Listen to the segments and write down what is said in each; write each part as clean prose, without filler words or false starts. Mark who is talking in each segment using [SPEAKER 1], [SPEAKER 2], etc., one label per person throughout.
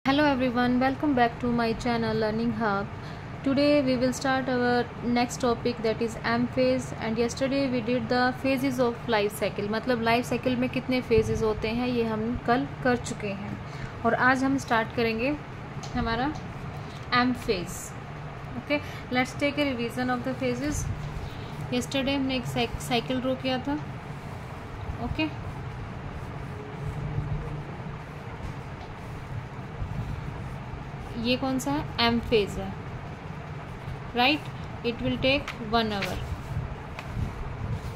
[SPEAKER 1] Hello everyone, welcome back to my channel Learning Hub. Today we will start our next topic, that is M phase. And yesterday we did the phases of life cycle. मतलब life cycle में कितने phases होते हैं ये हम कल कर चुके हैं और आज हम स्टार्ट करेंगे हमारा M phase. Okay, let's take a revision of the phases. Yesterday हमने एक साइकिल ड्रॉ किया था. Okay. ये कौन सा है? एम फेज है, right. It will take 1 hour.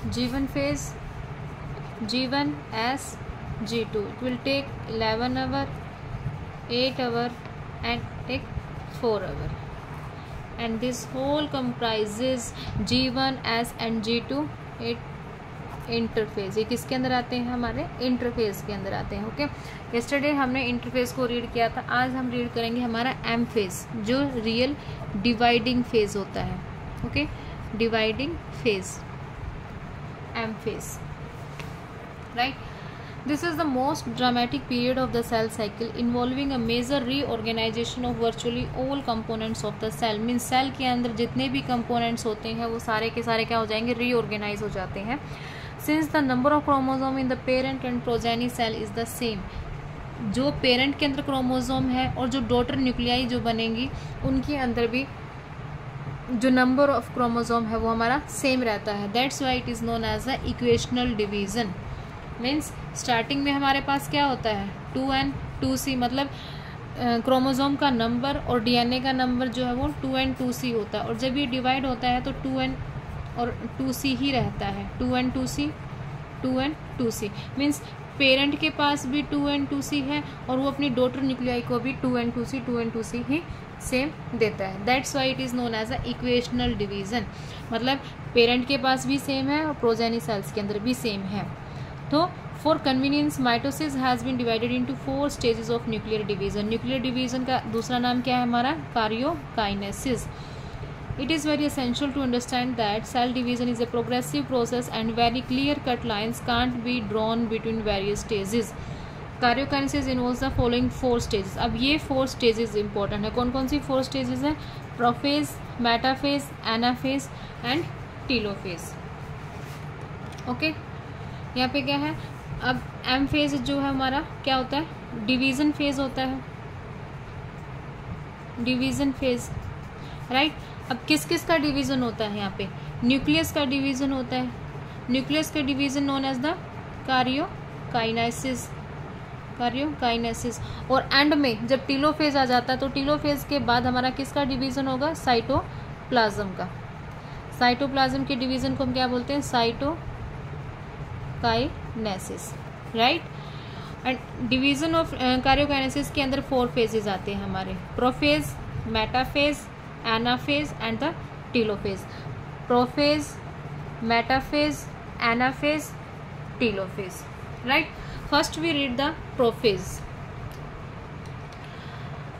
[SPEAKER 1] G1 phase, G1 S, G2 it will take 11 hour, 8 hour and take 4 hour. And this whole comprises G1 S and G2. it interphase, ये किसके अंदर आते हैं? हमारे इंटरफेज के अंदर आते हैं. ओके, यस्टरडे हमने इंटरफेज को रीड किया था. आज हम रीड करेंगे हमारा एम फेज, जो रियल डिवाइडिंग फेज होता है. Okay, dividing phase, M phase, right. This is the most dramatic period of the cell cycle involving a major reorganisation of virtually all components of the cell. Mean cell के अंदर जितने भी components होते हैं वो सारे के सारे क्या हो जाएंगे? रीऑर्गेनाइज हो जाते हैं. Since the number of chromosome in the parent and progeny cell is the same. जो पेरेंट के अंदर क्रोमोसोम है और जो डॉटर न्यूक्लियाई जो बनेंगी उनके अंदर भी जो नंबर ऑफ क्रोमोसोम है वो हमारा सेम रहता है. That's why it is known as the equational division. Means starting में हमारे पास क्या होता है? 2n 2c, मतलब क्रोमोसोम का नंबर और डीएनए का नंबर जो है वो 2n 2c होता है. और जब ये डिवाइड होता है तो 2n और 2c ही रहता है. 2n 2c 2n 2c means parent के पास भी 2n 2c है और वो अपनी डॉटर न्यूक्लियाई को भी 2n 2c ही सेम देता है. That's why it is known as a equational division. मतलब पेरेंट के पास भी सेम है और प्रोजेनी सेल्स के अंदर भी सेम है. तो for convenience mitosis has been divided into 4 stages of nuclear division. Nuclear division का दूसरा नाम क्या है हमारा? Karyokinesis. It is very essential to understand that cell division is a progressive process and very clear-cut lines can't be drawn between various stages. Karyokinesis involves the following 4 stages. अब ये 4 stages important है. कौन कौन सी 4 stages हैं? Prophase, metaphase, anaphase and telophase. Okay, यहाँ पे क्या है? अब एम फेज जो है हमारा क्या होता है? डिवीजन फेज होता है. Division phase, right. अब किस किस का डिवीजन होता है? यहाँ पे न्यूक्लियस का डिवीजन होता है. न्यूक्लियस का division known as the karyokinesis. Karyokinesis. और एंड में जब टीलोफेज आ जाता है तो टीलोफेज के बाद हमारा किसका डिवीजन होगा? साइटोप्लाज्म का. साइटोप्लाज्म के डिवीजन को हम क्या बोलते हैं? Cytokinesis, right. And division of karyokinesis के अंदर 4 फेजेस आते हैं हमारे: prophase, metaphase, anaphase and the telophase. Prophase, metaphase, anaphase, telophase, right. First we read the prophase.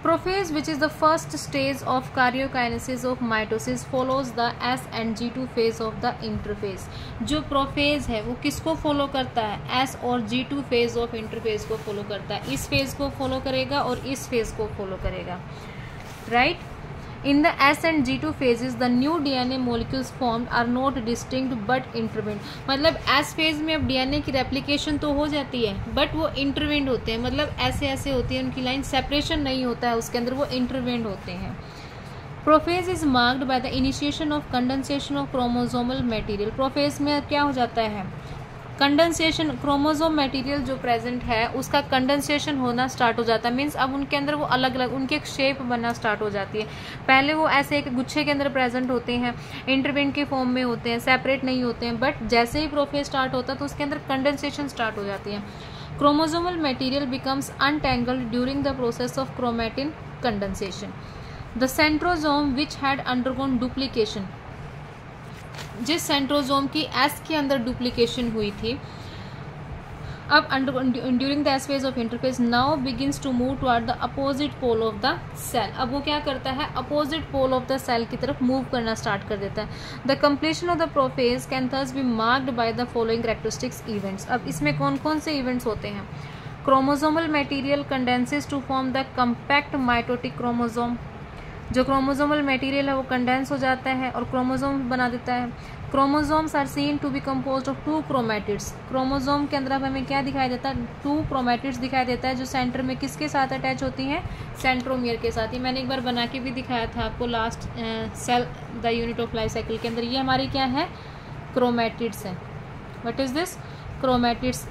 [SPEAKER 1] Prophase, which is the first stage of karyokinesis of mitosis, follows the S and G2 phase of the interphase. जो prophase है वो किसको follow करता है? S और G2 phase of interphase को follow करता है. इस फेज को फॉलो करेगा और इस फेज को फॉलो करेगा, right. In the S and G2 phases, the new DNA molecules formed are not distinct but intertwined. मतलब S phase में अब DNA की रेप्लिकेशन तो हो जाती है बट वो इंटरवेंड होते हैं. मतलब ऐसे ऐसे होती है उनकी लाइन, सेपरेशन नहीं होता है उसके अंदर, वो इंटरवेंड होते हैं. Prophase is marked by the initiation of condensation of chromosomal material. Prophase में क्या हो जाता है? कंडेंसेशन, क्रोमोसोम मटेरियल जो प्रेजेंट है उसका कंडेंसेशन होना स्टार्ट हो जाता है. मीन्स अब उनके अंदर वो अलग अलग उनकी एक शेप बनना स्टार्ट हो जाती है. पहले वो ऐसे एक गुच्छे के अंदर प्रेजेंट होते हैं, इंटरवेंट के फॉर्म में होते हैं, सेपरेट नहीं होते हैं. बट जैसे ही प्रोफेज स्टार्ट होता है तो उसके अंदर कंडेंसेशन स्टार्ट हो जाती है. Chromosomal material becomes untangled during the process of chromatin condensation. The centrosome which had undergone duplication, जिस सेंट्रोसोम की एस के अंदर डुप्लीकेशन हुई थी, अब during the S phase of interphase now begins to move toward the opposite pole of the cell. अब वो क्या करता है? Opposite pole of the cell की तरफ मूव करना स्टार्ट कर देता है. The completion of the prophase can thus be marked by the following characteristics events. अब इसमें कौन कौन से इवेंट्स होते हैं? Chromosomal material condenses to form the compact mitotic chromosome. जो क्रोमोसोमल मटेरियल है वो कंडेंस हो जाता है और क्रोमोसोम बना देता है। Chromosomes are seen to be composed of 2 chromatids. Chromosome के अंदर हमें क्या दिखाई देता है? 2 क्रोमैटिड्स दिखाई देता है, जो सेंटर में किसके साथ अटैच होती हैं? सेंट्रोमियर के साथ। ये मैंने एक बार बना के भी दिखाया था आपको last cell the unit of life cycle के अंदर। ये हमारी क्या है? क्रोमैटिड्स है। What is this? Chromatids.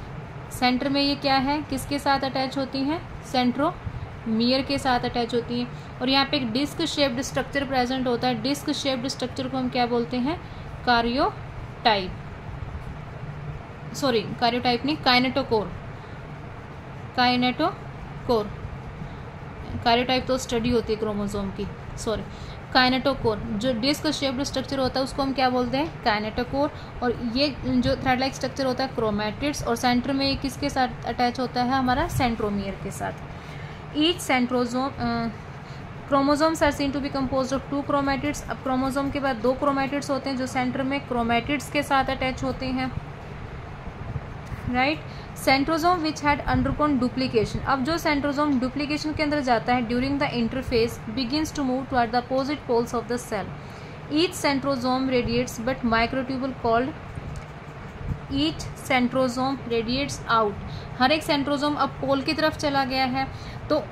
[SPEAKER 1] Centre में ये क्या है? किसके साथ अटैच होती हैं? सेंट्रोमियर के साथ अटैच होती हैं। और यहाँ पे एक डिस्क शेप्ड स्ट्रक्चर प्रेजेंट होता है। डिस्क शेप्ड स्ट्रक्चर को हम क्या बोलते हैं? कार्योटाइप। सॉरी, कार्योटाइप नहीं, काइनेटोकोर। काइनेटोकोर। कार्योटाइप तो स्टडी होती है क्रोमोसोम की, सॉरी। काइनेटोकोर, जो डिस्क शेप्ड स्ट्रक्चर होता है उसको हम क्या बोलते हैं? काइनेटोकोर। और ये जो थ्रेड लाइक स्ट्रक्चर होता है क्रोमैटिड्स, और सेंटर में ये किसके साथ अटैच होता है? हमारा सेंट्रोमियर के साथ। Each centrosome chromosomes are seen to be composed of 2 chromatids. अब क्रोमोसोम के बाद 2 क्रोमैटिड्स होते हैं जो सेंटर में क्रोमैटिड्स के साथ अटैच होते हैं, right. Centrosome which had undergone duplication. अब जो सेंट्रोसोम डुप्लीकेशन के अंदर जाता है during the interphase begins to move toward the opposite poles of the cell. Each centrosome radiates but microtubule called each centrosome radiates out. हर एक centrosome अब पोल की तरफ चला गया है तो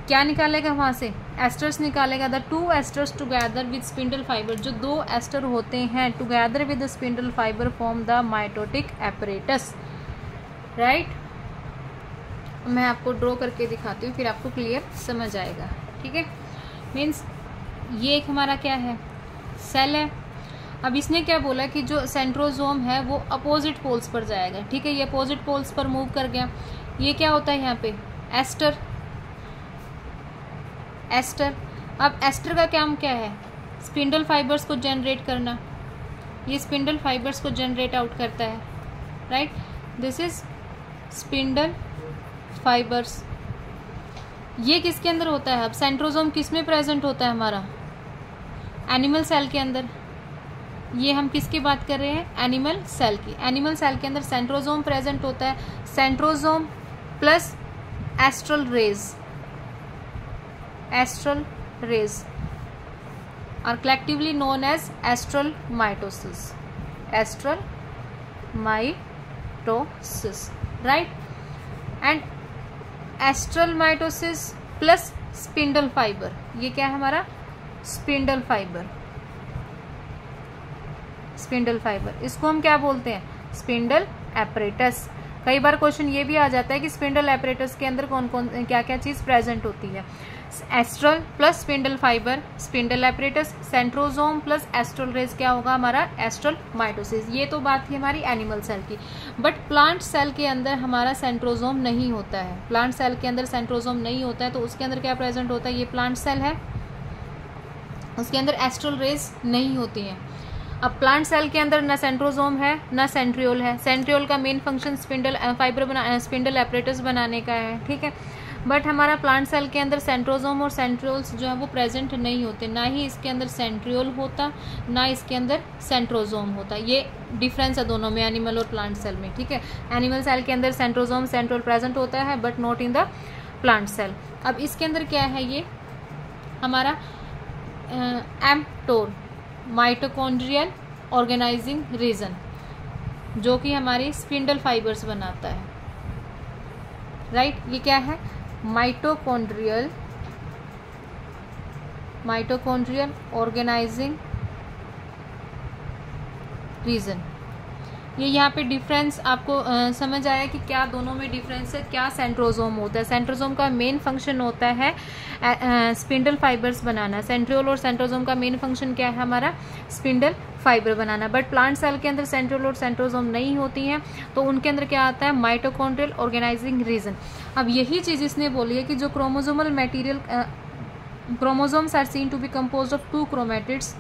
[SPEAKER 1] क्या निकालेगा वहां से? एस्टर्स निकालेगा। The 2 asters together with spindle fibre. जो 2 एस्टर होते हैं together with the spindle fibre form the mitotic apparatus, right. मैं आपको ड्रॉ करके दिखाती हूँ, फिर आपको क्लियर समझ आएगा, ठीक है। मीन्स ये एक हमारा क्या है? सेल है। अब इसने क्या बोला कि जो सेंट्रोसोम है वो अपोजिट पोल्स पर जाएगा, ठीक है। ये अपोजिट पोल्स पर मूव कर गया। ये क्या होता है यहाँ पे? एस्टर। एस्टर। अब एस्टर का काम क्या है? स्पिंडल फाइबर्स को जनरेट करना। ये स्पिंडल फाइबर्स को जनरेट आउट करता है, right. This is spindle fibres. ये किसके अंदर होता है? अब सेंट्रोसोम किस में प्रेजेंट होता है? हमारा एनिमल सेल के अंदर। ये हम किसकी बात कर रहे हैं? एनिमल सेल की। एनिमल सेल के अंदर सेंट्रोसोम प्रेजेंट होता है। Centrosome plus astral rays. Astral rays are collectively known as astral mitosis. Astral mitosis, right? And astral mitosis plus spindle fiber. ये क्या है हमारा? Spindle fibre. स्पिंडल फाइबर, इसको हम क्या बोलते हैं? Spindle apparatus. कई बार क्वेश्चन ये भी आ जाता है कि स्पिंडल एपरेटस के अंदर कौन कौन क्या क्या चीज प्रेजेंट होती है? Astral plus spindle fibre, spindle apparatus, centrosome plus astral rays क्या होगा हमारा? Astral mitosis. ये तो बात थी हमारी एनिमल सेल की। बट प्लांट सेल के अंदर हमारा सेंट्रोसोम नहीं होता है। प्लांट सेल के अंदर सेंट्रोसोम नहीं होता है, तो उसके अंदर क्या प्रेजेंट होता है? ये प्लांट सेल है, उसके अंदर एस्ट्रल रेज नहीं होती हैं। अब प्लांट सेल के अंदर ना सेंट्रोसोम है ना सेंट्रियोल है। सेंट्रियोल का main function spindle fibre spindle apparatus बनाने का है, ठीक है। बट हमारा प्लांट सेल के अंदर सेंट्रोसोम और सेंट्रियोल्स जो है वो प्रेजेंट नहीं होते। ना ही इसके अंदर सेंट्रियोल होता, ना इसके अंदर सेंट्रोसोम होता। ये डिफरेंस है दोनों में, एनिमल और प्लांट सेल में, ठीक है। एनिमल सेल के अंदर सेंट्रोसोम सेंट्रियोल प्रेजेंट होता है but not in the plant cell. अब इसके अंदर क्या है? ये हमारा एम्प्टोर, माइटोकॉन्ड्रियल ऑर्गेनाइजिंग रीजन, जो कि हमारी स्पिंडल फाइबर्स बनाता है, राइट। ये क्या है? Mitochondrial organising region. ये यहाँ पे डिफरेंस आपको समझ आया कि क्या दोनों में डिफरेंस है, क्या सेंट्रोसोम होता है। सेंट्रोसोम का मेन फंक्शन होता है स्पिंडल फाइबर्स बनाना। सेंट्रियोल और सेंट्रोसोम का मेन फंक्शन क्या है हमारा? स्पिंडल फाइबर बनाना। बट प्लांट सेल के अंदर सेंट्रियोल और सेंट्रोसोम नहीं होती हैं, तो उनके अंदर क्या आता है? Mitochondrial organising region. अब यही चीज इसने बोली है कि जो chromosomal material chromosomes are seen to be composed of 2 chromatids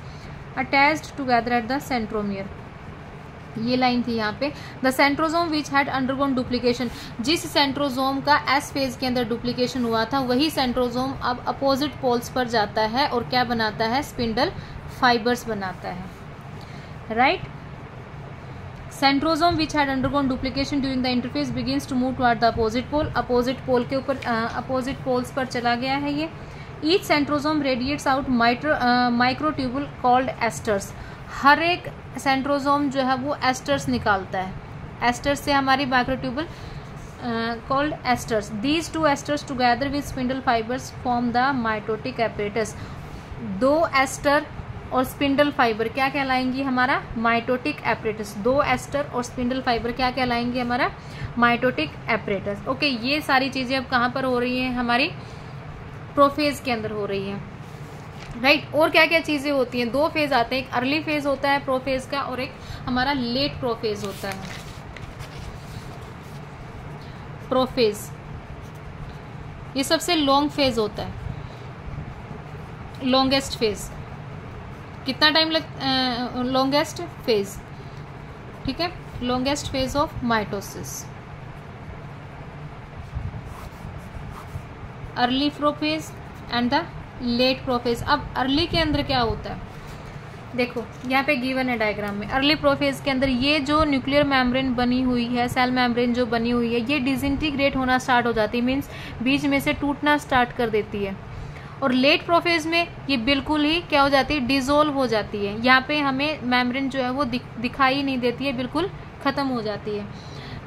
[SPEAKER 1] attached together at the centromere. ये लाइन थी यहाँ पे। The centrosome which had undergone duplication. जिस सेंट्रोसोम का एस फेज के अंदर डुप्लीकेशन हुआ था वही सेंट्रोसोम अब अपोजिट पोल्स पर जाता है और क्या बनाता है? स्पिंडल फाइबर्स बनाता है, right. Centrosome which had undergone duplication during the interphase begins to move toward the opposite pole, opposite pole के ऊपर अपोजिट पोल्स पर चला गया है ये। Each centrosome radiates out microtubule called asters, हर एक सेंट्रोसोम जो है वो एस्टर्स निकालता है, एस्टर्स से हमारी microtubule called asters. These two asters together with spindle fibres form the mitotic apparatus. दो एस्टर और स्पिंडल फाइबर क्या कहलाएंगी, हमारा माइटोटिक एपरेटस। दो एस्टर और स्पिंडल फाइबर क्या कहलाएंगे, हमारा माइटोटिक एपरेटस। ओके, ये सारी चीजें अब कहाँ पर हो रही हैं, हमारी प्रोफेज के अंदर हो रही है, राइट। और क्या क्या चीजें होती हैं, दो फेज आते हैं, एक अर्ली फेज होता है प्रोफेज का और एक हमारा लेट प्रोफेज होता है। प्रोफेज ये सबसे लॉन्ग फेज होता है, लॉन्गेस्ट फेज। कितना टाइम लॉन्गेस्ट फेज, ठीक है, longest phase of mitosis. Early prophase and the late prophase. अब अर्ली के अंदर क्या होता है, देखो यहाँ पे गिवन है डायग्राम में। अर्ली प्रोफेज के अंदर ये जो न्यूक्लियर मेम्ब्रेन बनी हुई है, सेल मेम्ब्रेन जो बनी हुई है, ये डिसइंटीग्रेट होना स्टार्ट हो जाती है, मीन्स बीच में से टूटना स्टार्ट कर देती है। और लेट प्रोफेज में ये बिल्कुल ही क्या हो जाती है, डिसोल्व हो जाती है। यहाँ पे हमें मेम्ब्रेन जो है वो दिखाई नहीं देती है, बिल्कुल खत्म हो जाती है।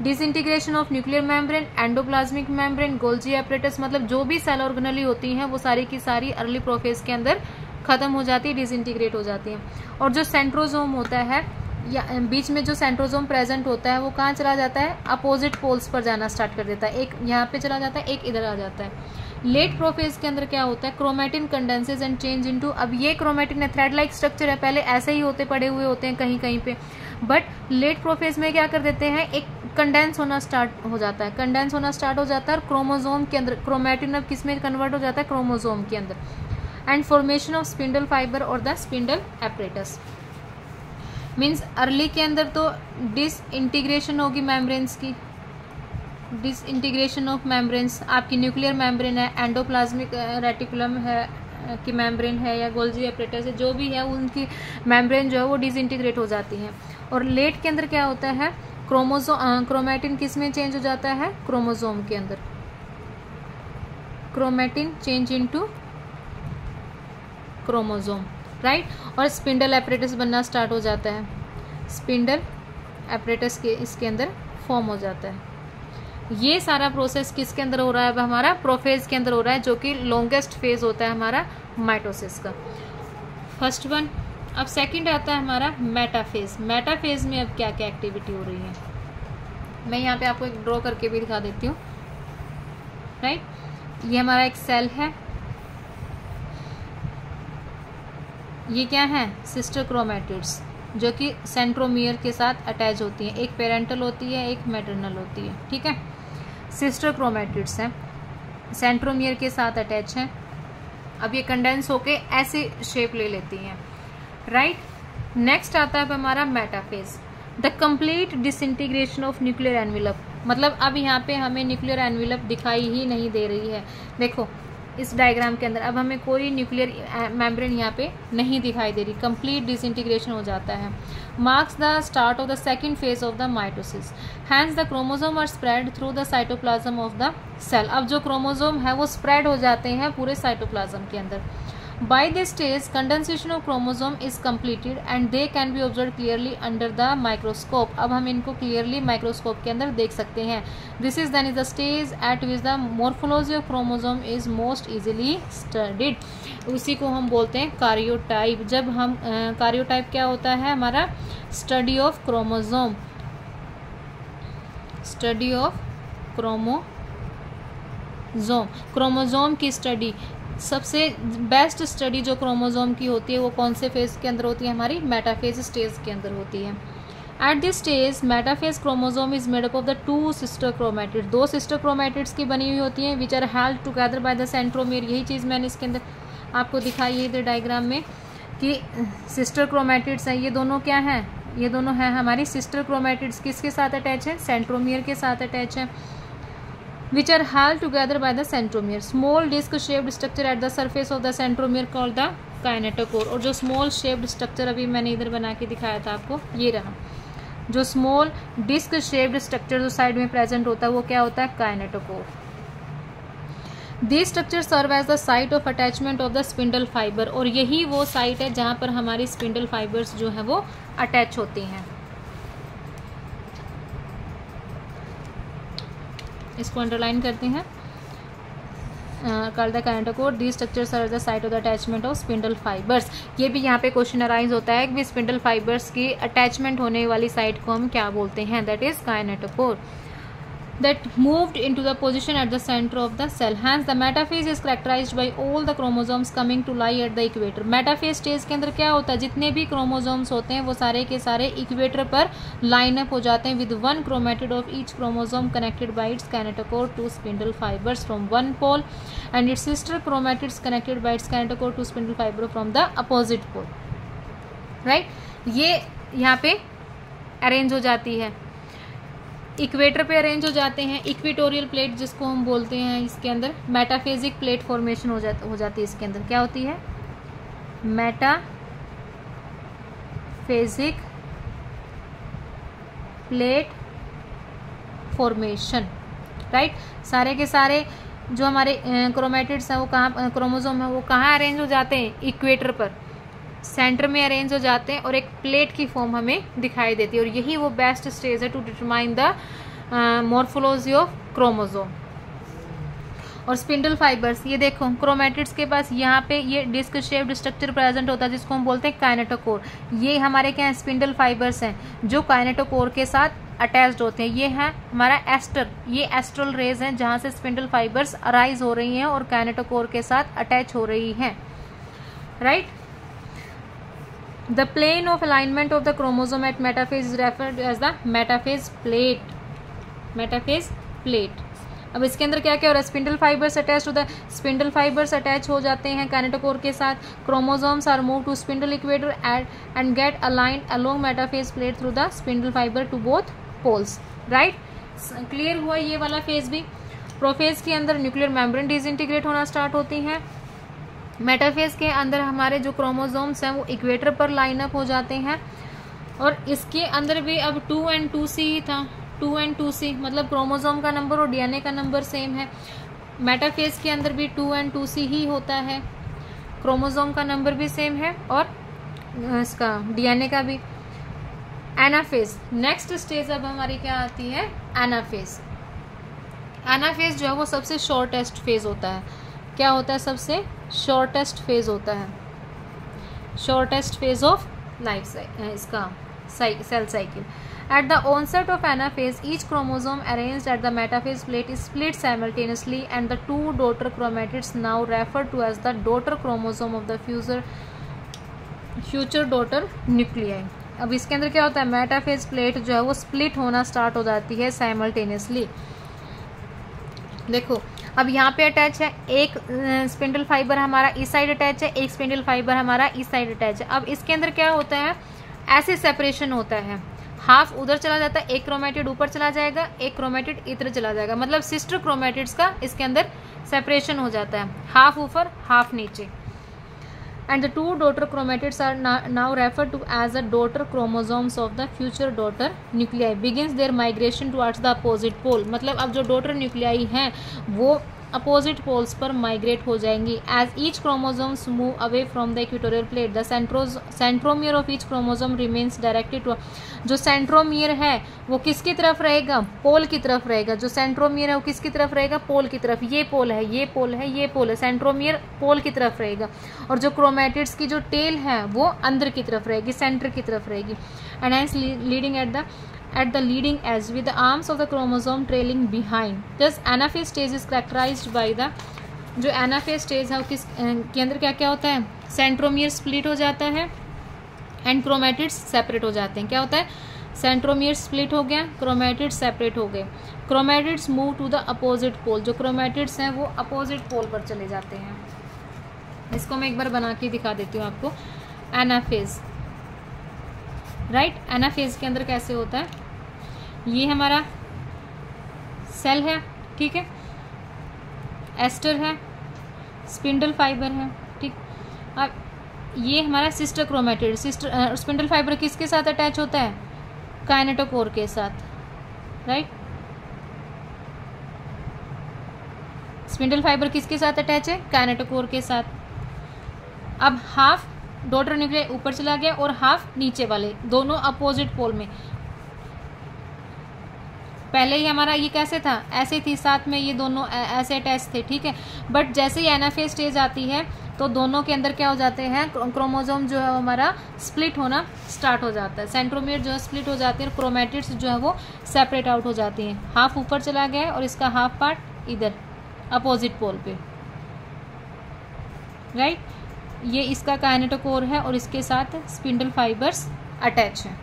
[SPEAKER 1] Disintegration of nuclear membrane, endoplasmic membrane, Golgi apparatus, मतलब जो भी सेल ऑर्गेनेली होती हैं वो सारी की सारी अर्ली प्रोफेज के अंदर खत्म हो जाती है, डिसइंटीग्रेट हो जाती है। और जो सेंट्रोसोम होता है या बीच में जो सेंट्रोसोम प्रेजेंट होता है वो कहाँ चला जाता है, अपोजिट पोल्स पर जाना स्टार्ट कर देता है। एक यहाँ पे चला जाता है, एक इधर आ जाता है। लेट प्रोफेज के अंदर क्या होता है, chromatin condenses and change into, अब ये क्रोमेटिन थ्रेड लाइक स्ट्रक्चर है, पहले ऐसे ही होते पड़े हुए होते हैं कहीं कहीं पे, बट लेट प्रोफेज में क्या कर देते हैं, एक कंडेंस होना स्टार्ट हो जाता है, कंडेंस होना स्टार्ट हो जाता है और क्रोमोसोम के अंदर क्रोमेटिन अब किस में कन्वर्ट हो जाता है, क्रोमोसोम के अंदर। And formation of spindle fibre और the spindle apparatus. Means early के अंदर तो डिसइंटीग्रेशन होगी मेम्ब्रेन्स की, डिसइंटीग्रेशन ऑफ मेम्ब्रेन्स, आपकी न्यूक्लियर मेम्ब्रेन है, एंडोप्लाज्मिक रेटिकुलम है की मेम्ब्रेन है या गोल्जी एपरेटस है, जो भी है उनकी मेम्ब्रेन जो है वो डिसइंटीग्रेट हो जाती है। और लेट के अंदर क्या होता है, क्रोमेटिन किस में चेंज हो जाता है, क्रोमोसोम के अंदर, chromatin change into chromosome, right. और स्पिंडल एपरेटस बनना स्टार्ट हो जाता है, स्पिंडल एपरेटस के इसके अंदर फॉर्म हो जाता है। ये सारा प्रोसेस किसके अंदर हो रहा है, अब हमारा प्रोफेज के अंदर हो रहा है, जो कि लॉन्गेस्ट फेज होता है हमारा माइटोसिस का, फर्स्ट वन। अब सेकंड आता है हमारा मेटाफेज। मेटाफेज में अब क्या क्या एक्टिविटी हो रही है, मैं यहाँ पे आपको एक ड्रॉ करके भी दिखा देती हूँ, राइट। ये हमारा एक सेल है, ये क्या है, सिस्टर क्रोमेटिड्स, जो कि सेंट्रोमियर के साथ अटैच होती हैं, एक पेरेंटल होती है, एक मैटरनल होती है, ठीक है। सिस्टर क्रोमेटिड्स हैं, सेंट्रोमियर के साथ अटैच हैं। अब ये कंडेंस होके ऐसी शेप ले लेती हैं, राइट। नेक्स्ट आता है हमारा metaphase, the complete disintegration of nuclear envelope. मतलब अब यहाँ पे हमें न्यूक्लियर एनवेलप दिखाई ही नहीं दे रही है, देखो इस डायग्राम के अंदर अब हमें कोई न्यूक्लियर मेम्ब्रेन यहाँ पे नहीं दिखाई दे रही, कंप्लीट डिसइंटीग्रेशन हो जाता है। Marks the start of the second phase of the mitosis, hence the chromosome are spread through the cytoplasm of the cell. अब जो क्रोमोसोम है वो स्प्रेड हो जाते हैं पूरे साइटोप्लाज्म के अंदर। By this stage, condensation of chromosome is completed and they can be observed clearly under the microscope. अब हम इनको clearly microscope के अंदर देख सकते हैं। This is then is the stage at which the morphology of chromosome is most easily studied. उसी को हम बोलते हैं कार्योटाइप। जब हम कार्योटाइप क्या होता है हमारा, study of chromosome, study of chromosome, chromosome की स्टडी। सबसे बेस्ट स्टडी जो क्रोमोसोम की होती है वो कौन से फेज के अंदर होती है, हमारी मेटाफेज स्टेज के अंदर होती है। At this stage metaphase chromosome is made up of the two sister chromatid, दो सिस्टर क्रोमेटिड्स की बनी हुई होती हैं, which are held together by the centromere. यही चीज़ मैंने इसके अंदर आपको दिखाई है इधर डायग्राम में कि सिस्टर क्रोमेटिड्स हैं, ये दोनों क्या हैं, ये दोनों हैं हमारी सिस्टर क्रोमेटिड्स। किसके साथ अटैच है, सेंट्रोमियर के साथ अटैच है, which are held together by the centromere. Small disc shaped structure at the surface of the centromere called the kinetochore। और जो small shaped structure अभी मैंने इधर बना के दिखाया था आपको, ये रहा जो स्मॉल डिस्क शेप्ड स्ट्रक्चर जो साइड में प्रेजेंट होता है वो क्या होता है, kinetochore. This structure serve as the site of attachment of the spindle fibre, और यही वो साइट है जहां पर हमारी स्पिंडल फाइबर्स जो है वो अटैच होती हैं। इसको अंडरलाइन करते हैं। Called the kinetochore, this structure serve the site of the attachment of spindle fibres. ये भी यहाँ पे क्वेश्चन अराइज होता है कि स्पिंडल फाइबर्स की अटैचमेंट होने वाली साइट को हम क्या बोलते हैं, that is kinetochore. that moved into the position at the center of the cell. Hence the metaphase is characterized by all the chromosomes coming to lie at the equator. Metaphase stage के अंदर क्या होता है, जितने भी chromosomes होते हैं वो सारे के सारे equator पर line up हो जाते हैं with one chromatid of each chromosome connected by its kinetochore to spindle fibers from one pole and its sister chromatids connected by its kinetochore to spindle fiber from the opposite pole. Right? ये यहाँ पे arrange हो जाती है, equator पे arrange हो जाते हैं। इक्वेटोरियल प्लेट जिसको हम बोलते हैं, इसके अंदर मेटाफेजिक प्लेट फॉर्मेशन हो जाती है। इसके अंदर क्या होती है, मेटाफेजिक प्लेट फॉर्मेशन। राइट, सारे के सारे जो हमारे क्रोमेटिड्स हैं वो कहाँ, क्रोमोसोम है वो कहाँ अरेंज हो जाते हैं, इक्वेटर पर सेंटर में अरेंज हो जाते हैं और एक प्लेट की फॉर्म हमें दिखाई देती है। और यही वो बेस्ट स्टेज है to determine the morphology of chromosome. और स्पिंडल फाइबर्स, ये देखो क्रोमेटिड्स के पास यहाँ पे ये डिस्क शेप्ड स्ट्रक्चर प्रेजेंट होता है जिसको हम बोलते हैं काइनेटोकोर। ये हमारे क्या है, स्पिंडल फाइबर्स हैं जो काइनेटोकोर के साथ अटैच्ड होते हैं। ये है हमारा एस्टर, ये एस्ट्रल रेज हैं जहाँ से स्पिंडल फाइबर्स अराइज हो रही हैं और काइनेटोकोर के साथ अटैच हो रही हैं। Right, the plane of alignment of the chromosome at metaphase is referred as the metaphase plate. Metaphase plate. अब इसके अंदर क्या क्या हो रहा है, spindle fibres attach to the spindle fibres attach हो जाते हैं काइनेटोकोर के साथ। Chromosomes are move to spindle equator and get aligned along metaphase plate through the spindle fibre to both poles. Right, clear हुआ ये वाला फेज भी। प्रोफेज के अंदर न्यूक्लियर मेम्ब्रेन डिसइंटीग्रेट होना स्टार्ट होती हैं। मेटाफेज के अंदर हमारे जो क्रोमोसोम्स हैं वो इक्वेटर पर लाइन अप हो जाते हैं। और इसके अंदर भी अब 2 and 2C ही था, 2 and 2C मतलब क्रोमोसोम का नंबर और डीएनए का नंबर सेम है। मेटाफेज के अंदर भी 2 and 2C ही होता है, क्रोमोसोम का नंबर भी सेम है और इसका डीएनए का भी। एनाफेज, नेक्स्ट स्टेज अब हमारी क्या आती है, एनाफेज। एनाफेज जो है वो सबसे शॉर्टेस्ट फेज होता है। क्या होता है, सबसे शॉर्टेस्ट फेज होता है, शॉर्टेस्ट फेज ऑफ लाइफ इसका cell cycle. At the onset of anaphase each chromosome arranged at the metaphase plate is split simultaneously and the 2 daughter chromatids now refer to as the daughter chromosome of the future daughter nuclei. अब इसके अंदर क्या होता है, metaphase plate जो है वो split होना स्टार्ट हो जाती है साइमल्टेनियसली। देखो अब यहाँ पे अटैच है, एक स्पिंडल फाइबर हमारा इस साइड अटैच है, एक स्पिंडल फाइबर हमारा इस साइड अटैच है। अब इसके अंदर क्या होता है, ऐसे सेपरेशन होता है, हाफ उधर चला जाता है, एक क्रोमेटिड ऊपर चला जाएगा, एक क्रोमेटिड इधर चला जाएगा, मतलब सिस्टर क्रोमेटिड्स का इसके अंदर सेपरेशन हो जाता है, हाफ ऊपर हाफ नीचे। and the 2 daughter chromatids are now referred to as the daughter chromosomes of the future daughter nuclei begins their migration towards the opposite pole। मतलब अब जो daughter nuclei हैं वो अपोजिट पोल्स पर माइग्रेट हो जाएंगी। As each chromosomes move away from the equatorial plate the centromere of each chromosome remains directed to, जो centromere है वो किसकी तरफ रहेगा, पोल की तरफ रहेगा। जो सेंट्रोमियर है वो किसकी तरफ रहेगा, पोल की तरफ। ये पोल है, ये पोल है, ये पोल है, सेंट्रोमियर पोल की तरफ रहेगा। और जो क्रोमेटिड्स की जो टेल है वो अंदर की तरफ रहेगी, सेंटर की तरफ रहेगी। And hence leading at the leading edge with the arms of the chromosome trailing behind. Thus anaphase stage is characterized by the, जो anaphase stage है किस के अंदर क्या क्या होता है, सेंट्रोमियर स्प्लिट हो जाता है एंड क्रोमेटिड्स सेपरेट हो जाते हैं। क्या होता है, सेंट्रोमियर स्प्लिट हो गया, क्रोमेटिड्स सेपरेट हो गए। Chromatids move to the opposite pole, जो क्रोमेटिड्स हैं वो अपोजिट पोल पर चले जाते हैं। इसको मैं एक बार बना के दिखा देती हूँ आपको। एनाफेज, राइट, एनाफेज के अंदर कैसे होता है, ये हमारा सेल है, ठीक है, एस्टर है, स्पिंडल फाइबर है, ठीक। अब ये हमारा sister chromatid, sister spindle fibre किसके साथ अटैच होता है, काइनेटोकोर के साथ, राइट। स्पिंडल फाइबर किसके साथ अटैच है? काइनेटोकोर के साथ। अब हाफ डॉटर न्यूक्लियर ऊपर चला गया और हाफ नीचे वाले, दोनों अपोजिट पोल में। पहले ही हमारा ये कैसे था? ऐसे थी, साथ में ये दोनों ऐसे अटैच थे, ठीक है। बट जैसे ही एनाफेज स्टेज आती है तो दोनों के अंदर क्या हो जाते हैं? क्रोमोसोम जो है हमारा स्प्लिट होना स्टार्ट हो जाता है, सेंट्रोमियर जो है स्प्लिट हो जाती है, क्रोमेटिड्स जो है वो सेपरेट आउट हो जाती हैं। हाफ ऊपर चला गया है और इसका हाफ पार्ट इधर अपोजिट पोल पे, राइट। ये इसका काइनेटोकोर है और इसके साथ स्पिंडल फाइबर्स अटैच है।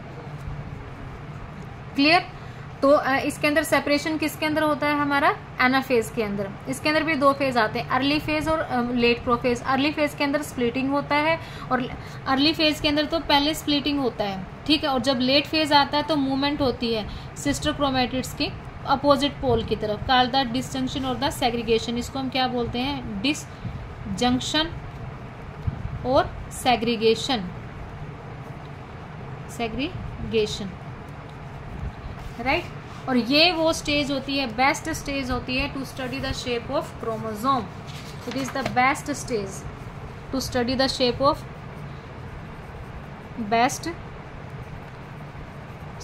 [SPEAKER 1] क्लियर? तो इसके अंदर सेपरेशन किसके अंदर होता है? हमारा एनाफेज के अंदर। इसके अंदर भी दो फेज आते हैं, अर्ली फेज और लेट प्रोफेज। अर्ली फेज के अंदर स्प्लिटिंग होता है और अर्ली फेज के अंदर तो पहले स्प्लिटिंग होता है, ठीक है। और जब लेट फेज आता है तो मूवमेंट होती है सिस्टर क्रोमेटिड्स की अपोजिट पोल की तरफ, कॉल्ड द डिसजंक्शन और द सेग्रीगेशन। इसको हम क्या बोलते हैं? डिसजंक्शन और सेग्रीगेशन, सेग्रीगेशन, राइट। और ये वो स्टेज होती है, बेस्ट स्टेज होती है to study the shape of chromosome. It is the best stage to study the shape of, best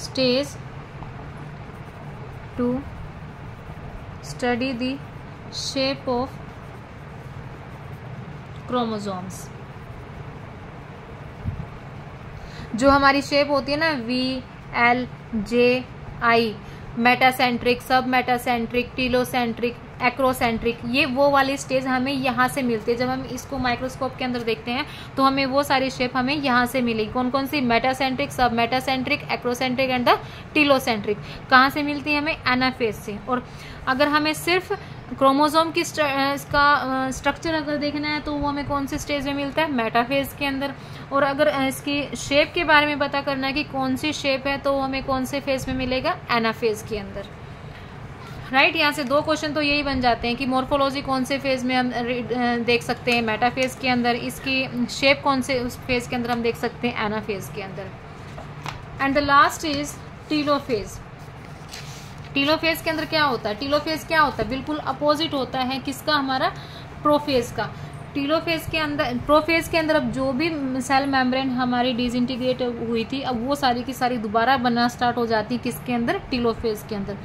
[SPEAKER 1] stage to study the shape of chromosomes. जो हमारी शेप होती है ना, V, L, J, I, metacentric, submetacentric, telocentric, acrocentric, ये वो वाली stage हमें यहाँ से मिलती है। जब हम इसको माइक्रोस्कोप के अंदर देखते हैं तो हमें वो सारी शेप हमें यहाँ से मिलेगी। कौन कौन सी? मेटासेंट्रिक, सब metacentric, acrocentric and the telocentric. कहाँ से मिलती है? हमें एनाफेज से। और अगर हमें सिर्फ क्रोमोसोम की इसका स्ट्रक्चर अगर देखना है तो वो हमें कौन सी स्टेज में मिलता है? मेटाफेज के अंदर। और अगर इसकी शेप के बारे में पता करना है कि कौन सी शेप है तो वो हमें कौन से फेज में मिलेगा? एनाफेज के अंदर, राइट। यहाँ से दो क्वेश्चन तो यही बन जाते हैं कि मॉर्फोलॉजी कौन से फेज में हम देख सकते हैं? मेटाफेज के अंदर। इसकी शेप कौन से उस फेज के अंदर हम देख सकते हैं? एनाफेज के अंदर। And the last is telophase. Telophase के अंदर क्या होता है? टीलोफेज क्या होता है? बिल्कुल अपोजिट होता है किसका? हमारा प्रोफेज का। टीलोफेज के अंदर, प्रोफेज के अंदर अब जो भी सेल मेम्ब्रेन हमारी डिसइंटीग्रेट हुई थी, अब वो सारी की सारी दोबारा बनना स्टार्ट हो जाती है किसके अंदर? टीलोफेज के अंदर।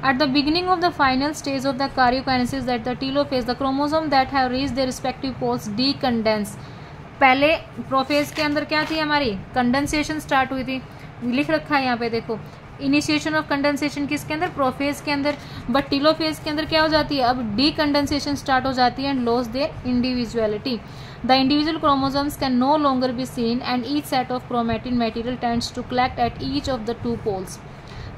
[SPEAKER 1] At the beginning of the final stage of the karyokinesis, that the telophase, the chromosome that have reached their respective poles decondense। पहले प्रोफेज के अंदर क्या थी हमारी? कंडेंसेशन स्टार्ट हुई थी, लिख रखा है यहाँ पे देखो। इनिशिएशन ऑफ कंडेंसेशन किसके अंदर? प्रोफेज के अंदर। बट टीलोफेज के अंदर क्या हो जाती है? अब डीकंडेंसेशन स्टार्ट हो जाती है and loss there individuality. The individual chromosomes can no longer be seen and each set of chromatin material tends to collect at each of the two poles।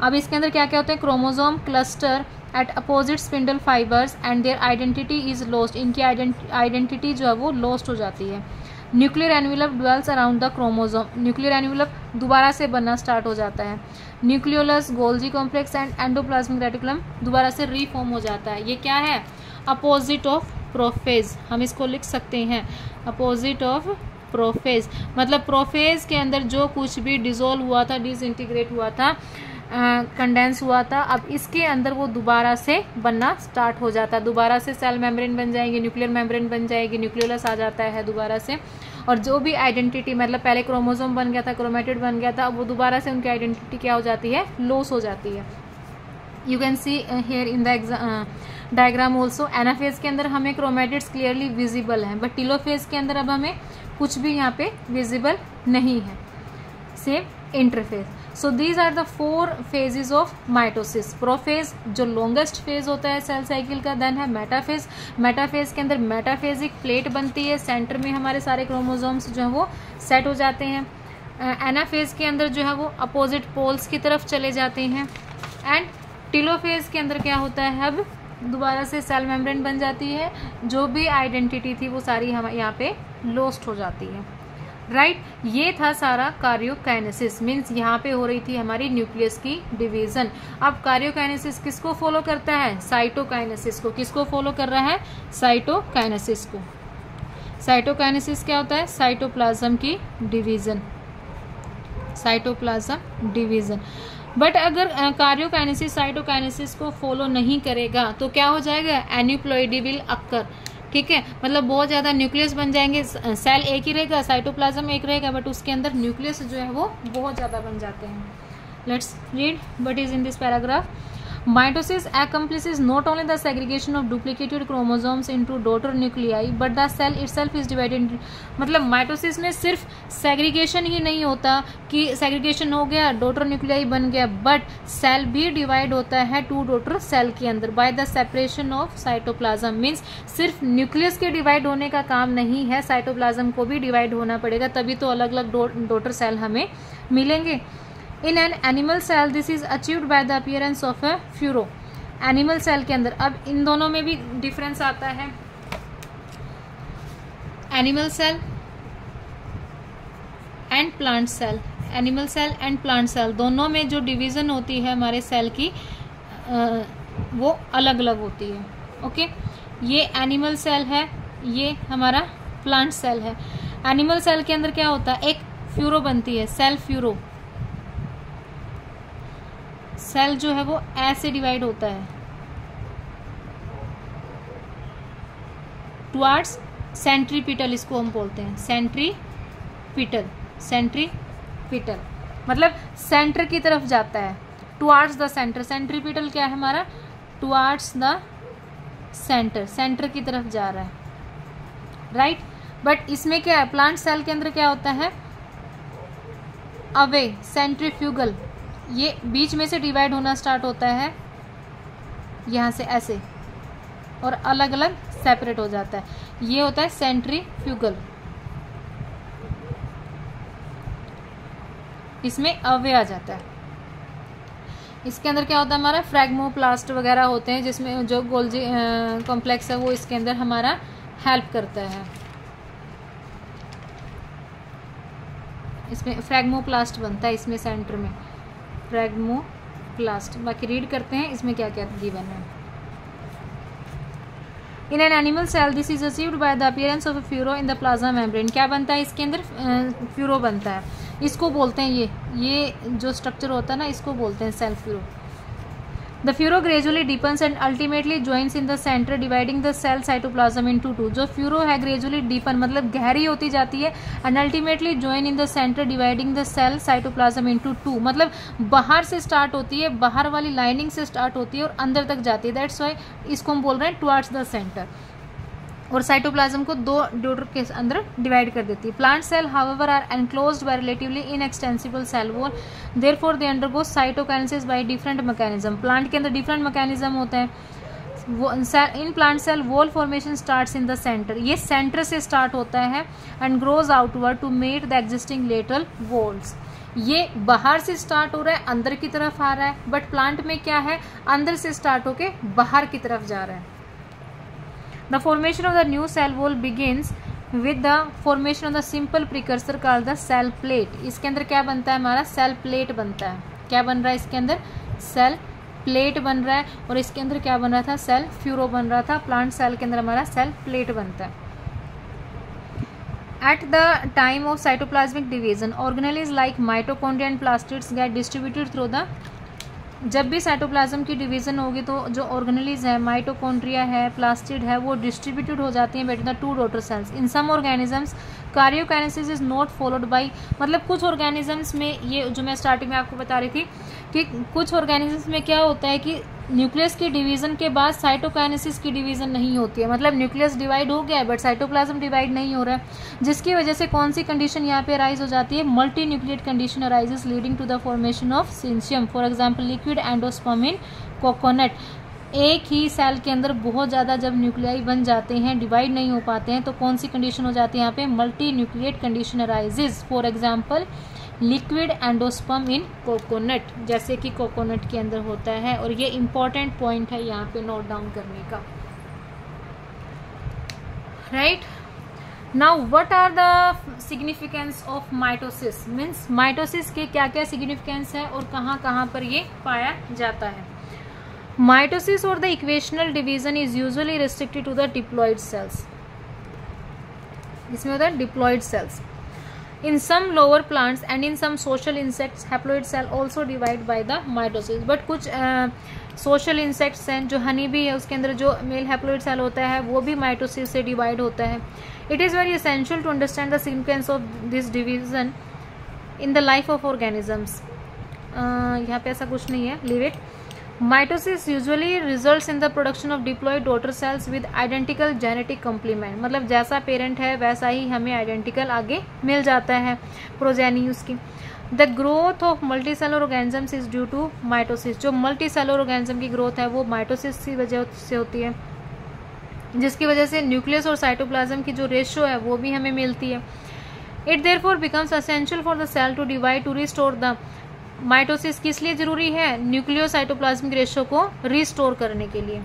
[SPEAKER 1] अब इसके अंदर क्या क्या होते हैं? Chromosome cluster eight opposite spindle fibres and their identity is lost. इनकी identity जो है वो लॉस्ट हो जाती है। Nuclear envelope dwells around the chromosome. Nuclear envelope दोबारा से बनना स्टार्ट हो जाता है। Nucleolus, Golgi complex and endoplasmic reticulum दोबारा से रीफॉर्म हो जाता है। ये क्या है? Opposite of prophase. हम इसको लिख सकते हैं अपोजिट ऑफ प्रोफेज। मतलब प्रोफेज के अंदर जो कुछ भी डिसॉल्व हुआ था, डिसइंटीग्रेट हुआ था, कंडेंस हुआ था, अब इसके अंदर वो दोबारा से बनना स्टार्ट हो जाता है। दोबारा से सेल मेम्ब्रेन बन जाएंगे, न्यूक्लियर मेम्ब्रेन बन जाएगी, न्यूक्लियोलस आ जाता है दोबारा से। और जो भी आइडेंटिटी, मतलब पहले क्रोमोसोम बन गया था, क्रोमेटिड बन गया था, अब वो दोबारा से उनकी आइडेंटिटी क्या हो जाती है? लॉस हो जाती है। You can see here in the diagram also. Anaphase के अंदर हमें क्रोमेटिड्स क्लियरली विजिबल हैं, बट टीलोफेज के अंदर अब हमें कुछ भी यहाँ पे विजिबल नहीं है। Same interphase. So these are the 4 phases of mitosis. Prophase जो लॉन्गेस्ट फेज होता है सेल साइकिल का, देन है मेटाफेज। मेटाफेज के अंदर मेटाफेजिक प्लेट बनती है, सेंटर में हमारे सारे क्रोमोसोम्स जो है वो सेट हो जाते हैं। एनाफेज के अंदर जो है वो अपोजिट पोल्स की तरफ चले जाते हैं। एंड टीलोफेज के अंदर क्या होता है? अब दोबारा से सेल मेम्ब्रेन बन जाती है, जो भी आइडेंटिटी थी वो सारी हम यहाँ पे लॉस्ट हो जाती है, राइट। ये था सारा कार्योकाइनेसिस। मीन्स यहाँ पे हो रही थी हमारी न्यूक्लियस की डिवीजन। अब कार्योकाइनेसिस किसको फॉलो करता है? साइटोकाइनेसिस को। किसको फॉलो कर रहा है? साइटोकाइनेसिस को। साइटोकाइनेसिस क्या होता है? साइटोप्लाज्म की डिवीजन। Cytoplasm division. बट अगर कार्योकाइनेसिस साइटोकाइनेसिस को फॉलो नहीं करेगा तो क्या हो जाएगा, एन्यूप्लॉइडी विल अक्कर, ठीक है, मतलब बहुत ज़्यादा न्यूक्लियस बन जाएंगे, सेल एक ही रहेगा, साइटोप्लाज्म एक रहेगा, बट उसके अंदर न्यूक्लियस जो है वो बहुत ज़्यादा बन जाते हैं. Let's read what is in this paragraph. Mitosis accomplishes not only the segregation of duplicated chromosomes into daughter nuclei, but the cell itself is divided. मतलब माइटोसिस में सिर्फ सेग्रीगेशन ही नहीं होता कि सेग्रीगेशन हो गया, डॉटर न्यूक्लियाई बन गया, बट सेल भी डिवाइड होता है टू डॉटर सेल के अंदर by the separation of cytoplasm. Means सिर्फ न्यूक्लियस के डिवाइड होने का काम नहीं है, साइटोप्लाज्म को भी डिवाइड होना पड़ेगा, तभी तो अलग अलग डॉटर सेल हमें मिलेंगे. In an animal cell this is achieved by the appearance of a furrow. Animal cell के अंदर अब इन दोनों में भी डिफरेंस आता है. Animal cell and plant cell, animal cell and plant cell दोनों में जो डिवीजन होती है हमारे सेल की वो अलग अलग होती है. ओके, ये एनिमल सेल है, ये हमारा प्लांट सेल है. एनिमल सेल के अंदर क्या होता है, एक फ्यूरो बनती है, सेल फ्यूरो. सेल जो है वो ऐसे डिवाइड होता है टुवर्ड्स सेंट्रीपिटल, इसको हम बोलते हैं सेंट्रीपिटल. सेंट्रीपिटल मतलब सेंटर की तरफ जाता है, टुवर्ड्स द सेंटर. सेंट्रीपिटल क्या है हमारा, टुवर्ड्स द सेंटर, सेंटर की तरफ जा रहा है, राइट. बट इसमें क्या है, प्लांट सेल के अंदर क्या होता है, अवे सेंट्रीफ्यूगल, ये बीच में से डिवाइड होना स्टार्ट होता है यहाँ से ऐसे, और अलग अलग सेपरेट हो जाता है. ये होता है सेंट्रीफ्यूगल, इसमें अवे आ जाता है. इसके अंदर क्या होता है, हमारा फ्रैगमोप्लास्ट वगैरह होते हैं, जिसमें जो गोल्जी कॉम्प्लेक्स है वो इसके अंदर हमारा हेल्प करता है. इसमें फ्रैगमोप्लास्ट बनता है, इसमें सेंटर में फ्रैगमोप्लास्ट. बाकी रीड करते हैं इसमें क्या क्या गिवन है. In an animal cell this is achieved by the appearance of a furrow in the plasma membrane. क्या बनता है इसके अंदर, फ्यूरो बनता है. इसको बोलते हैं ये जो स्ट्रक्चर होता है ना, इसको बोलते हैं cell furrow. The furrow gradually deepens and ultimately joins in the centre dividing the cell cytoplasm into two. जो फ्यूरो है ग्रेजुअली डीपन मतलब गहरी होती जाती है, and ultimately join in the centre dividing the cell cytoplasm into two. मतलब बाहर से स्टार्ट होती है, बाहर वाली लाइनिंग से स्टार्ट होती है और अंदर तक जाती है. दैट्स व्हाई इसको हम बोल रहे हैं टुवर्ड्स द सेंटर. और साइटोप्लाज्म को दो डॉटर के अंदर डिवाइड कर देती है. Plant cell however are enclosed by relatively inextensible cell wall, therefore they undergo cytokinesis by different mechanism. Plant के अंदर डिफरेंट मैकेनिज्म होते हैं. In plant cell wall formation starts in the centre. ये सेंटर से start होता है and grows outward to meet the existing lateral walls. ये बाहर से स्टार्ट हो रहा है, अंदर की तरफ आ रहा है, बट प्लांट में क्या है, अंदर से स्टार्ट होके बाहर की तरफ जा रहा है. The formation of the new cell wall begins with the formation of the simple precursor called the cell plate. इसके अंदर क्या बनता है, हमारा सेल प्लेट बनता है. क्या बन रहा है इसके अंदर, सेल प्लेट बन रहा है. और इसके अंदर क्या बन रहा था, सेल फ्यूरो बन रहा था. प्लांट सेल के अंदर हमारा सेल प्लेट बनता है. At the time of cytoplasmic division, organelles like mitochondria and plastids get distributed through the. जब भी साइटोप्लाज्म की डिवीजन होगी तो जो ऑर्गेनेलीज है, माइटोकॉन्ड्रिया है, प्लास्टिड है, वो डिस्ट्रीब्यूटेड हो जाती हैं between the two daughter cells. In some organisms karyokinesis is not followed by. मतलब कुछ ऑर्गेनिजम्स में, ये जो मैं स्टार्टिंग में आपको बता रही थी कि कुछ ऑर्गेनिजम्स में क्या होता है कि न्यूक्लियस की डिवीजन के बाद साइटोकाइनेसिस की डिवीजन नहीं होती है. मतलब न्यूक्लियस डिवाइड हो गया है बट साइटोप्लाज्म डिवाइड नहीं हो रहा है, जिसकी वजह से कौन सी कंडीशन यहाँ पे अराइज हो जाती है, multi nucleate condition arises leading to the formation of syncytium. For example liquid endosperm in coconut. एक ही सेल के अंदर बहुत ज़्यादा जब न्यूक्लियाई बन जाते हैं, डिवाइड नहीं हो पाते हैं, तो कौन सी कंडीशन हो जाती है यहाँ पे, multi nucleate condition arises. For example liquid endosperm in coconut, जैसे कि कोकोनट के अंदर होता है. और ये इंपॉर्टेंट पॉइंट है यहाँ पे नोट डाउन करने का. Right now what are the significance of mitosis. Means mitosis के क्या क्या सिग्निफिकेंस है और कहाँ कहाँ पर ये पाया जाता है. माइटोसिस और the equational division is usually restricted to the diploid cells. इसमें होता है diploid cells. In some lower plants and in some social insects, haploid cell also divide by the mitosis. But कुछ social insects हैं, जो हनी भी है उसके अंदर जो मेल हैप्लोइड सेल होता है वो भी माइटोसिस से डिवाइड होता है. It is very essential to understand the significance of this division in the life of organisms. यहाँ पे ऐसा कुछ नहीं है, leave it. Mitosis usually results in the production of diploid daughter cells with identical genetic complement. मतलब जैसा parent है वैसा ही हमें आइडेंटिकल आगे मिल जाता है प्रोजेनी उसकी. The growth of multicellular organisms is due to mitosis. जो multicellular organism की ग्रोथ है वो माइटोसिस की वजह से होती है, जिसकी वजह से न्यूक्लियस और साइटोप्लाज्म की जो रेशियो है वो भी हमें मिलती है. It therefore becomes essential for the cell to divide to restore the mitosis किस लिए जरूरी है? न्यूक्लियोसाइटोप्लाज्मिक रेशियो को रिस्टोर करने के लिए.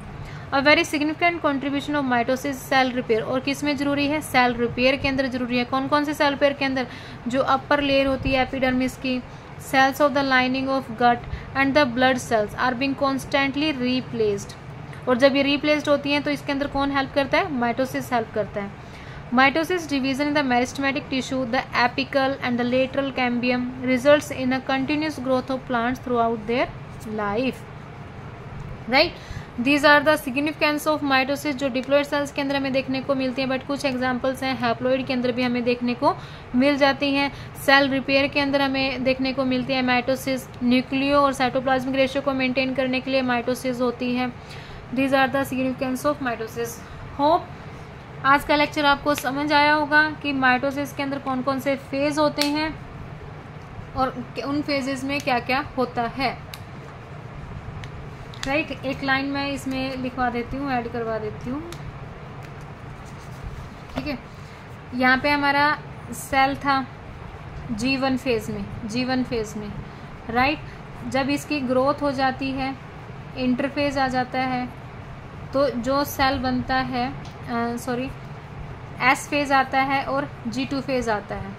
[SPEAKER 1] A very significant contribution of mitosis cell repair. और किस में जरूरी है? सेल रिपेयर के अंदर जरूरी है. कौन कौन से सेल रिपेयर के अंदर? जो अपर लेयर होती है एपिडर्मिस की, cells of the lining of gut and the blood cells are being constantly replaced. और जब ये रिप्लेस्ड होती हैं तो इसके अंदर कौन हेल्प करता है? माइटोसिस हेल्प करता है. Mitosis division in the meristematic tissue, the apical and the lateral cambium results in a continuous growth of plants throughout their life. Right? These are the significance of mitosis जो diploid cells के अंदर हमें देखने को मिलती हैं. But कुछ examples हैं हैप्लोइड के अंदर भी हमें देखने को मिल जाती हैं. सेल रिपेयर के अंदर हमें देखने को मिलती है माइटोसिस. न्यूक्लियो और साइटोप्लाज्मिक रेशियो को मेंटेन करने के लिए माइटोसिस होती है. These are the significance of mitosis. Hope आज का लेक्चर आपको समझ आया होगा कि माइटोसिस के अंदर कौन कौन से फेज होते हैं और उन फेजेस में क्या क्या होता है. राइट, एक लाइन मैं इसमें लिखवा देती हूँ, ऐड करवा देती हूँ. ठीक है, यहाँ पे हमारा सेल था G1 फेज में. राइट, जब इसकी ग्रोथ हो जाती है, इंटरफेज आ जाता है, तो जो सेल बनता है एस फेज आता है और G2 फेज आता है.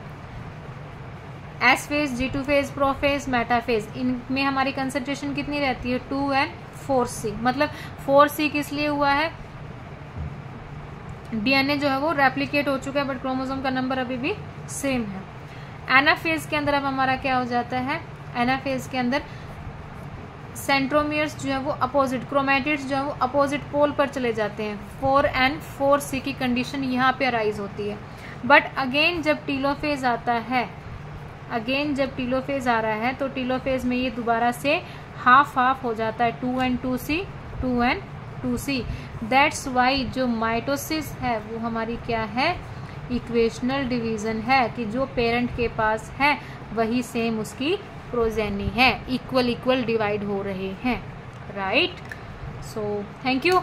[SPEAKER 1] S phase, G2 phase, prophase, metaphase, इनमें हमारी कंसंट्रेशन कितनी रहती है? 2 and 4C. मतलब 4C किस लिए हुआ है? डीएनए जो है वो रेप्लिकेट हो चुका है बट क्रोमोसोम का नंबर अभी भी सेम है. एनाफेज के अंदर अब हमारा क्या हो जाता है? एनाफेज के अंदर सेंट्रोमियर्स जो है वो अपोजिट, क्रोमैटिड्स जो है वो अपोजिट पोल पर चले जाते हैं. 4 and 4C की कंडीशन यहाँ पे अराइज होती है. बट अगेन जब टीलोफेज आता है, आ रहा है तो टीलोफेज में ये दोबारा से हाफ हो जाता है. 2 and 2C. दैट्स वाई जो माइटोसिस है वो हमारी क्या है? इक्वेशनल डिवीजन है, कि जो पेरेंट के पास है वही सेम उसकी प्रोजेनी है. इक्वल डिवाइड हो रहे हैं. Right, so thank you.